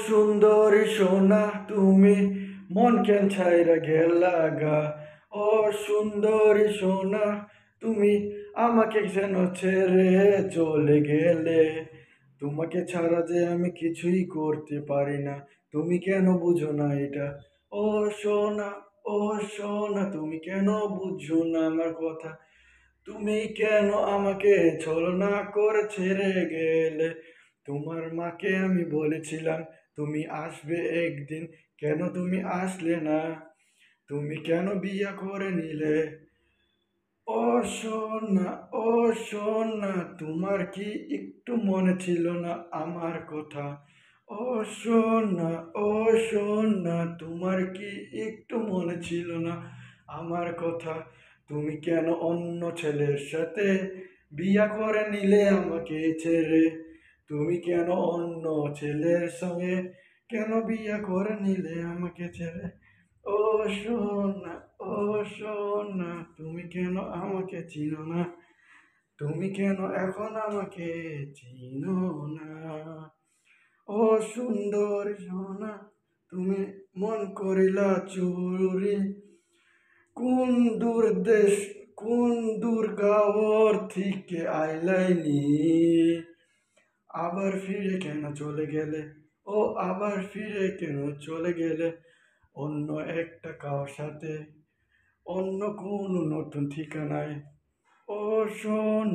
সুন্দরী সোনা তুমি মন কেন ছাইরা গেলা গা। ও সুন্দরী সোনা তুমি আমাকে যেন ছেড়ে চলে গেলে। তোমাকে ছাড়া যে আমি কিছুই করতে পারি না, তুমি কেন বুঝো না এটা? ও সোনা, ও সোনা তুমি কেন বুঝো না আমার কথা? তুমি কেন আমাকে ছলনা করে ছেড়ে গেলে? তোমার মাকে আমি বলেছিলাম তুমি আসবে একদিন, কেন তুমি আসলে না? তুমি কেন বিয়ে করে নিলে? ও সোনা, ও সোনা তোমার কি একটু মনে ছিল না আমার কথা? ও সোনা, ও সোনা তোমার কি একটু মনে ছিল না আমার কথা? তুমি কেন অন্য ছেলের সাথে বিয়ে করে নিলে আমাকে ছেড়ে? তুমি কেন অন্য ছেলের সঙ্গে কেন বিয়ে করে নিলে আমাকে ছেড়ে? ও সোনা, ও সোনা তুমি কেন আমাকে চিনো না? তুমি কেন এখন আমাকে চিনো না? ও সুন্দর সোনা তুমি মন করিলা চুরি, কোন দূর দেশ, কোন দূর গাঁওর থেকে আইলাইনি। আবার ফিরে কেন চলে গেলে? ও আবার ফিরে কেন চলে গেলে অন্য একটা কারোর সাথে, অন্য কোনো নতুন ঠিকানায়? ও শোন